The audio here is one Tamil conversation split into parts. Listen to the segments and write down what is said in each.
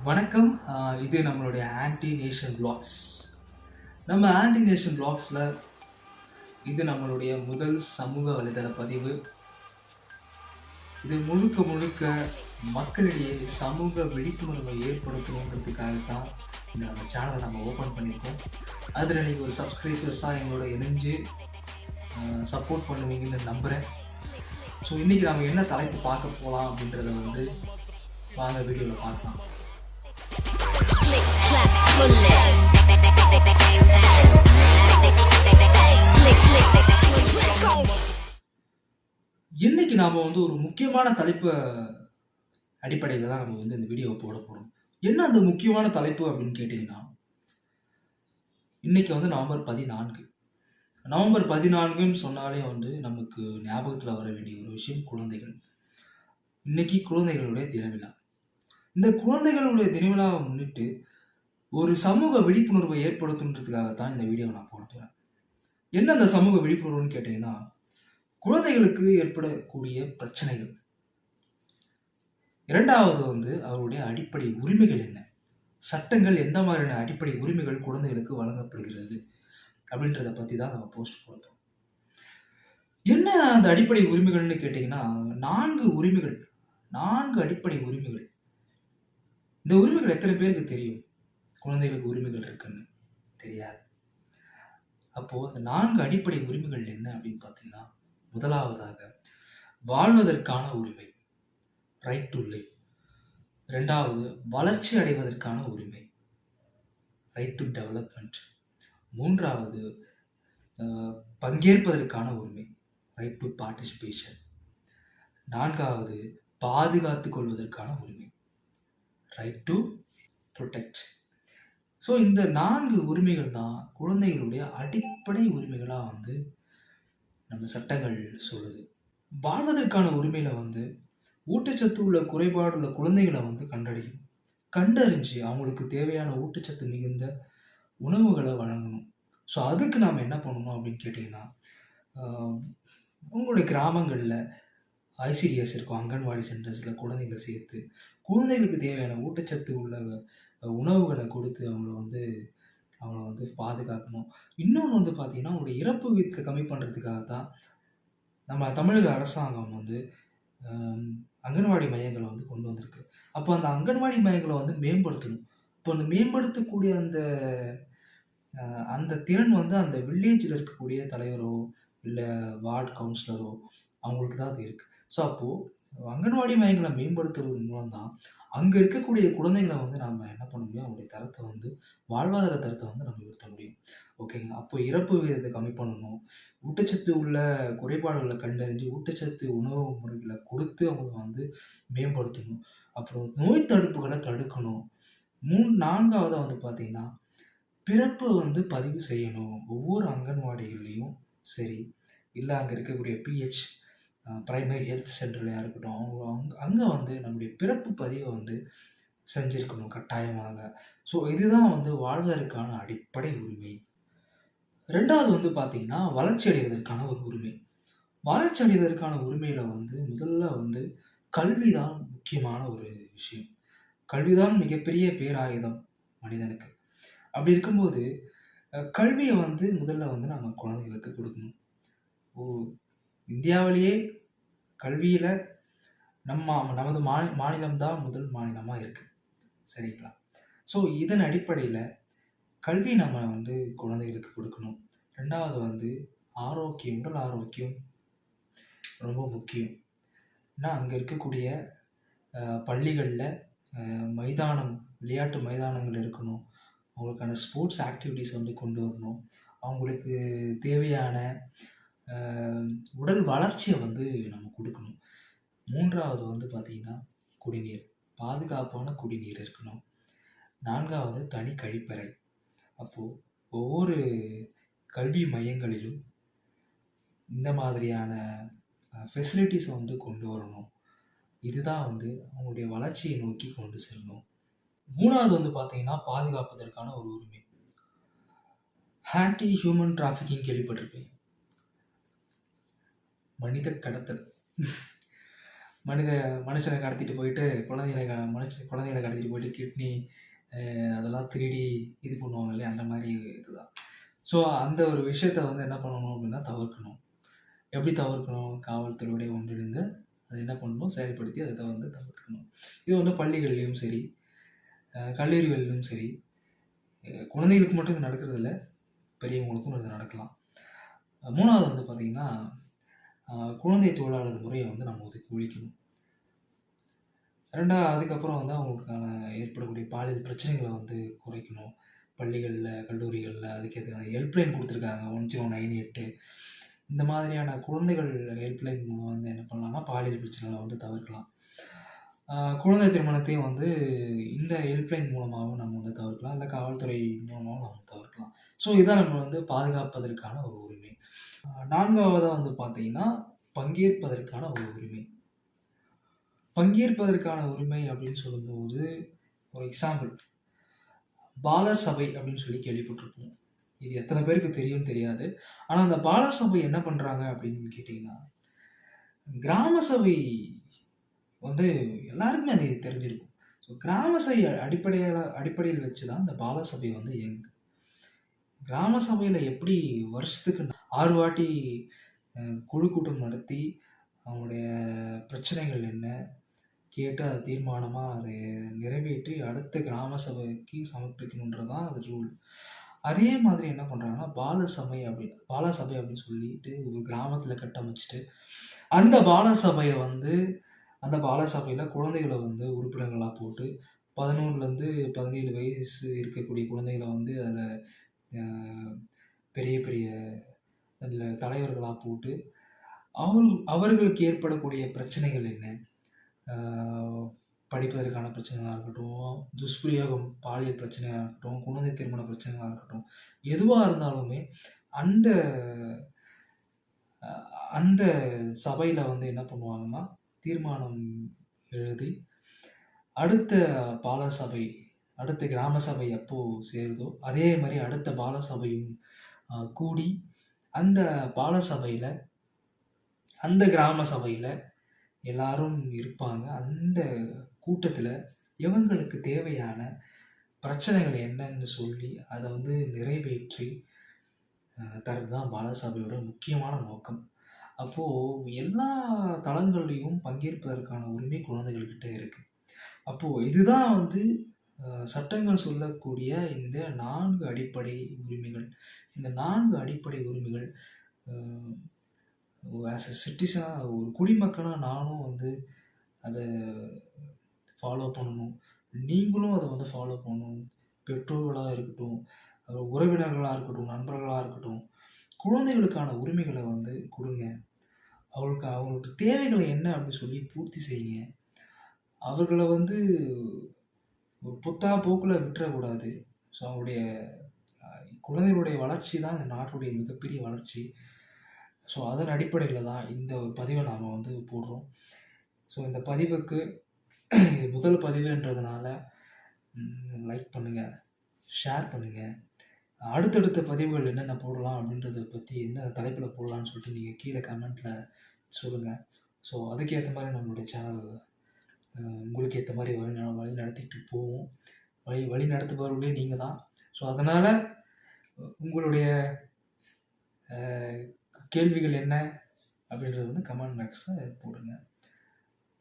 வணக்கம். இது நம்மளுடைய ஆன்டி நேஷன் வ்ளாக்ஸ். நம்ம ஆன்டி நேஷன் வ்ளாக்ஸில் இது நம்மளுடைய முதல் சமூக வலைதள பதிவு. இது முழுக்க முழுக்க மக்களிடையே சமூக விழிப்புணர்வை ஏற்படுத்தணுன்றதுக்காக தான் இந்த நம்ம சேனலை நம்ம ஓப்பன் பண்ணியிருக்கோம். அதில் நீங்கள் ஒரு சப்ஸ்கிரைபர்ஸாக எங்களோட இணைஞ்சு சப்போர்ட் பண்ணுவீங்கன்னு நம்புகிறேன். ஸோ இன்றைக்கி நம்ம என்ன தலைப்பு பார்க்க போகலாம் அப்படின்றத வாங்க வீடியோவில் பார்க்கலாம். இன்னைக்கு நாம ஒரு முக்கியமான தலைப்பு அடிப்படையில் தான் நம்ம இந்த வீடியோவை போட போறோம். என்ன அந்த முக்கியமான தலைப்பு அப்படின்னு கேட்டீங்கன்னா, இன்னைக்கு நவம்பர் 14. நவம்பர் 14ன்னு சொன்னாலே நமக்கு ஞாபகத்தில் வர வேண்டிய ஒரு விஷயம் குழந்தைகள். இன்னைக்கு குழந்தைகளுடைய தினவிழா. இந்த குழந்தைகளுடைய தினவிழாவை முன்னிட்டு ஒரு சமூக விழிப்புணர்வை ஏற்படுத்துன்றதுக்காகத்தான் இந்த வீடியோவை நான் போட போகிறேன். என்ன அந்த சமூக விழிப்புணர்வுன்னு கேட்டீங்கன்னா, குழந்தைகளுக்கு ஏற்படக்கூடிய பிரச்சனைகள், இரண்டாவது அவருடைய அடிப்படை உரிமைகள் என்ன, சட்டங்கள் எந்த மாதிரியான அடிப்படை உரிமைகள் குழந்தைகளுக்கு வழங்கப்படுகிறது அப்படின்றத பற்றி தான் நம்ம போஸ்ட் போடுறோம். என்ன அந்த அடிப்படை உரிமைகள்னு கேட்டிங்கன்னா, 4 அடிப்படை உரிமைகள். இந்த உரிமைகள் எத்தனை பேருக்கு தெரியும்? குழந்தைகளுக்கு உரிமைகள் இருக்குன்னு தெரியாது. அப்போது அந்த 4 அடிப்படை உரிமைகள் என்ன அப்படின்னு பார்த்தீங்கன்னா, முதலாவதாக வாழ்வதற்கான உரிமை, ரைட் டு லிவ். ரெண்டாவது வளர்ச்சி அடைவதற்கான உரிமை, ரைட் டு டெவலப்மெண்ட். மூன்றாவது பங்கேற்பதற்கான உரிமை, ரைட் டு பார்ட்டிசிபேஷன். நான்காவது பாதுகாத்துக் கொள்வதற்கான உரிமை, ரைட் டு ப்ரொடெக்ட். ஸோ இந்த 4 உரிமைகள் தான் குழந்தைகளுடைய அடிப்படை உரிமைகளாக நம்ம சட்டங்கள் சொல்லுது. வாழ்வதற்கான உரிமையில் ஊட்டச்சத்து உள்ள குறைபாடு உள்ள குழந்தைகளை கண்டறிஞ்சு அவங்களுக்கு தேவையான ஊட்டச்சத்து மிகுந்த உணவுகளை வழங்கணும். ஸோ அதுக்கு நாம் என்ன பண்ணணும் அப்படின்னு கேட்டிங்கன்னா, உங்களுடைய கிராமங்களில் ஐசிடிஎஸ் இருக்கும், அங்கன்வாடி சென்டர்ஸில் குழந்தைங்களை சேர்த்து குழந்தைகளுக்கு தேவையான ஊட்டச்சத்து உள்ள உணவுகளை கொடுத்து அவங்கள பாதுகாக்கணும். இன்னொன்று பார்த்தீங்கன்னா, அவங்களுடைய இறப்பு விகிதத்தை கம்மி பண்ணுறதுக்காக தான் நம்ம தமிழக அரசாங்கம் அங்கன்வாடி மையங்களை கொண்டு வந்திருக்கு. அப்போ அந்த அங்கன்வாடி மையங்களை மேம்படுத்தணும். இப்போ அந்த மேம்படுத்தக்கூடிய அந்த திறன் அந்த வில்லேஜில் இருக்கக்கூடிய தலைவரோ இல்லை வார்டு கவுன்சிலரோ அவங்களுக்கு தான் அது இருக்குது. ஸோ அப்போது அங்கன்வாடி மையங்களை மேம்படுத்துறது மூலம் தான் அங்கே இருக்கக்கூடிய குழந்தைகளை நாம் என்ன பண்ண முடியும், அவங்களுடைய தரத்தை வாழ்வாதார தரத்தை நம்ம உயர்த்த முடியும். ஓகேங்களா? அப்போ இறப்பு விகிதத்தை கம்மி பண்ணணும், ஊட்டச்சத்து உள்ள குறைபாடுகளை கண்டறிஞ்சு ஊட்டச்சத்து உணவு முறைகளை கொடுத்து அவங்களை மேம்படுத்தணும். அப்புறம் நோய் தடுப்புகளை தடுக்கணும். நான்காவது பார்த்தீங்கன்னா, பிறப்பு பதிவு செய்யணும். ஒவ்வொரு அங்கன்வாடிகள்லையும் சரி, இல்லை அங்கே இருக்கக்கூடிய பிஹெச் பிரைமரி ஹெல்த் சென்டர்லையாக இருக்கட்டும், அங்கே நம்முடைய பிறப்பு பதிவை செஞ்சுருக்கணும் கட்டாயமாக. ஸோ இதுதான் வாழ்வதற்கான அடிப்படை உரிமை. ரெண்டாவது பார்த்தீங்கன்னா, வளர்ச்சி அடைவதற்கான ஒரு உரிமை. வளர்ச்சி அடைவதற்கான உரிமையில் முதல்ல கல்வி தான் முக்கியமான ஒரு விஷயம். கல்விதான் மிகப்பெரிய பேராயுதம் மனிதனுக்கு. அப்படி இருக்கும்போது கல்வியை முதல்ல நம்ம குழந்தைகளுக்கு கொடுக்கணும். இந்தியாவிலேயே கல்வியில் நமது மாநிலம்தான் முதல் மாநிலமாக இருக்குது. சரிங்களா? ஸோ இதன் அடிப்படையில் கல்வி நம்ம குழந்தைகளுக்கு கொடுக்கணும். ரெண்டாவது ஆரோக்கியம், உடல் ஆரோக்கியம் ரொம்ப முக்கியம். ஏன்னா அங்கே இருக்கக்கூடிய பள்ளிகளில் மைதானம், விளையாட்டு மைதானங்கள் இருக்கணும். அவங்களுக்கான ஸ்போர்ட்ஸ் ஆக்டிவிட்டீஸ் கொண்டு வரணும். அவங்களுக்கு தேவையான உடல் வளர்ச்சியை நம்ம கொடுக்கணும். மூன்றாவது பார்த்திங்கன்னா, குடிநீர், பாதுகாப்பான குடிநீர் இருக்கணும். நான்காவது தனி கழிப்பறை. அப்போது ஒவ்வொரு கல்வி மையங்களிலும் இந்த மாதிரியான ஃபெசிலிட்டிஸ் கொண்டு வரணும். இதுதான் அவங்களுடைய வளர்ச்சியை நோக்கி கொண்டு செல்லணும். மூணாவது பார்த்தீங்கன்னா, பாதுகாப்பதற்கான ஒரு உரிமை. ஆன்டி ஹியூமன் டிராஃபிக்கிங் கேள்விப்பட்டிருப்பேன். மனித கடத்தல் மனித மனுஷனை கடத்திட்டு போயிட்டு குழந்தைகளை கடத்திட்டு போயிட்டு கிட்னி அதெல்லாம் திருடி இது பண்ணுவாங்க இல்லையா, அந்த மாதிரி இதுதான். ஸோ அந்த ஒரு விஷயத்த வந்து என்ன பண்ணணும் அப்படின்னா தவிர்க்கணும். எப்படி தவிர்க்கணும்? காவல்துறையோடய ஒன்றிணைந்து அதை என்ன பண்ணணும், செயல்படுத்தி அதை வந்து தவிர்க்கணும். இது வந்து பள்ளிகள்லேயும் சரி, கல்லூரிகளிலும் சரி, குழந்தைகளுக்கு மட்டும் இது நடக்கிறதில்ல, பெரியவங்களுக்கும் இது நடக்கலாம். 3வது வந்து பார்த்திங்கன்னா, குழந்தை தொழிலாளர் முறையை வந்து நம்ம ஒழிக்கணும். 2வது அதுக்கப்புறம் வந்து அவங்களுக்கான ஏற்படக்கூடிய பாலியல் பிரச்சனைகளை வந்து குறைக்கணும். பள்ளிகளில், கல்லூரிகளில் அதுக்கேற்ற ஹெல்ப்லைன் கொடுத்துருக்காங்க, 1098. இந்த மாதிரியான குழந்தைகள் ஹெல்ப்லைன் மூலம் வந்து என்ன பண்ணலாம்னா பாலியல் பிரச்சனைகளை வந்து தவிர்க்கலாம். குழந்தை திருமணத்தையும் வந்து இந்த ஹெல்ப்லைன் மூலமாகவும் நம்ம வந்து தவிர்க்கலாம், இல்லை காவல்துறை மூலமாகவும் நம்ம தவிர்க்கலாம். ஸோ இதான் நம்ம வந்து பாதுகாப்பதற்கான ஒரு உரிமை. 4வதாக வந்து பார்த்தீங்கன்னா பங்கேற்பதற்கான ஒரு உரிமை. பங்கேற்பதற்கான உரிமை அப்படின்னு சொல்லும்போது, ஒரு எக்ஸாம்பிள், பாலர் சபை அப்படின்னு சொல்லி கேள்விப்பட்டிருப்போம். இது எத்தனை பேருக்கு தெரியும் தெரியாது. ஆனால் அந்த பாலர் சபை என்ன பண்ணுறாங்க அப்படின்னு கேட்டிங்கன்னா, கிராம சபை வந்து எல்லாருக்குமே அது தெரிஞ்சிருக்கும். ஸோ கிராம சபை அடிப்படையில் வச்சு தான் இந்த பாலர் சபை வந்து இயங்குது. கிராம சபையில் எப்படி வருஷத்துக்கு 6 வாட்டி குழு கூட்டம் நடத்தி அவங்களுடைய பிரச்சனைகள் என்ன கேட்டு அதை தீர்மானமாக அதை நிறைவேற்றி அடுத்த கிராம சபைக்கு சமர்ப்பிக்கணுன்றதான் அது ரூல். அதே மாதிரி என்ன பண்ணுறாங்கன்னா பாலர் சபை அப்படின்னு சொல்லிட்டு ஒரு கிராமத்தில் கட்டமைச்சிட்டு அந்த பாலர் சபையை வந்து அந்த பாலர் சபையில் குழந்தைகளை வந்து உறுப்பினர்களாக போட்டு 11லேருந்து 17 வயசு இருக்கக்கூடிய குழந்தைகளை வந்து அதில் பெரிய பெரிய அதில் தலைவர்களாக போட்டு அவர்களுக்கு ஏற்படக்கூடிய பிரச்சனைகள் என்ன, படிப்பதற்கான பிரச்சனைகளாக இருக்கட்டும், துஷ்பிரயோகம் பாலியல் பிரச்சனையாக இருக்கட்டும், குழந்தை திருமண பிரச்சனைகளாக இருக்கட்டும், எதுவாக இருந்தாலுமே அந்த அந்த சபையில் வந்து என்ன பண்ணுவாங்கன்னா தீர்மானம் எழுதி அடுத்த பாலர் சபை, அடுத்த கிராம சபை எப்போ சேருதோ அதே மாதிரி அடுத்த பாலர் சபையும் கூடி அந்த பாலர் சபையில் அந்த கிராம சபையில் எல்லாரும் இருப்பாங்க. அந்த கூட்டத்தில் இவங்களுக்கு தேவையான பிரச்சனைகள் என்னன்னு சொல்லி அதை வந்து நிறைவேற்றி தரது தான் பாலர் சபையோட முக்கியமான நோக்கம். அப்போது எல்லா தளங்கள்லையும் பங்கேற்பதற்கான உரிமை குழந்தைகள்கிட்ட இருக்குது. அப்போது இதுதான் வந்து சட்டங்கள் சொல்லக்கூடிய இந்த 4 அடிப்படை உரிமைகள். இந்த 4 அடிப்படை உரிமைகள் ஆஸ் எ சிட்டிசனாக ஒரு குடிமக்கனாக நானும் வந்து அதை ஃபாலோ பண்ணணும், நீங்களும் அதை வந்து ஃபாலோ பண்ணணும். பெற்றோர்களாக இருக்கட்டும், உறவினர்களாக இருக்கட்டும், நண்பர்களாக இருக்கட்டும், குழந்தைகளுக்கான உரிமைகளை வந்து கொடுங்க. அவங்களுக்கு தேவைகளை என்ன அப்படின்னு சொல்லி பூர்த்தி செய்யுங்க. அவர்களை வந்து ஒரு புத்தா போக்கில் விட்டுறக்கூடாது. ஸோ அவங்களுடைய குழந்தைகளுடைய வளர்ச்சி தான் இந்த நாட்டுடைய மிகப்பெரிய வளர்ச்சி. ஸோ அதன் அடிப்படையில் தான் இந்த ஒரு பதிவை நாம் வந்து போடுறோம். ஸோ இந்த பதிவுக்கு இது முதல் பதிவுன்றதுனால லைக் பண்ணுங்கள், ஷேர் பண்ணுங்கள். அடுத்தடுத்த பதிவுகள் என்னென்ன போடலாம் அப்படின்றத பற்றி என்ன தலைப்பில் போடலான்னு சொல்லிட்டு நீங்கள் கீழே கமெண்ட்டில் சொல்லுங்கள். ஸோ அதுக்கேற்ற மாதிரி நம்மளுடைய சேனல் உங்களுக்கு ஏற்ற மாதிரி வழி நடத்திட்டு போவோம். வழி நடத்துபவர்களே நீங்கள் தான். ஸோ அதனால் உங்களுடைய கேள்விகள் என்ன அப்படின்றது வந்து கமெண்ட் பாக்ஸில் போடுங்க.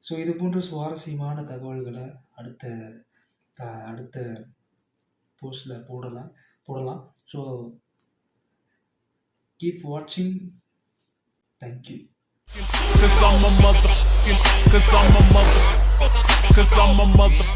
ஸோ இது போன்ற சுவாரஸ்யமான தகவல்களை அடுத்த போஸ்டில் போடலாம். ஸோ கீப் வாட்சிங். Thank you. Cause I'm a mother.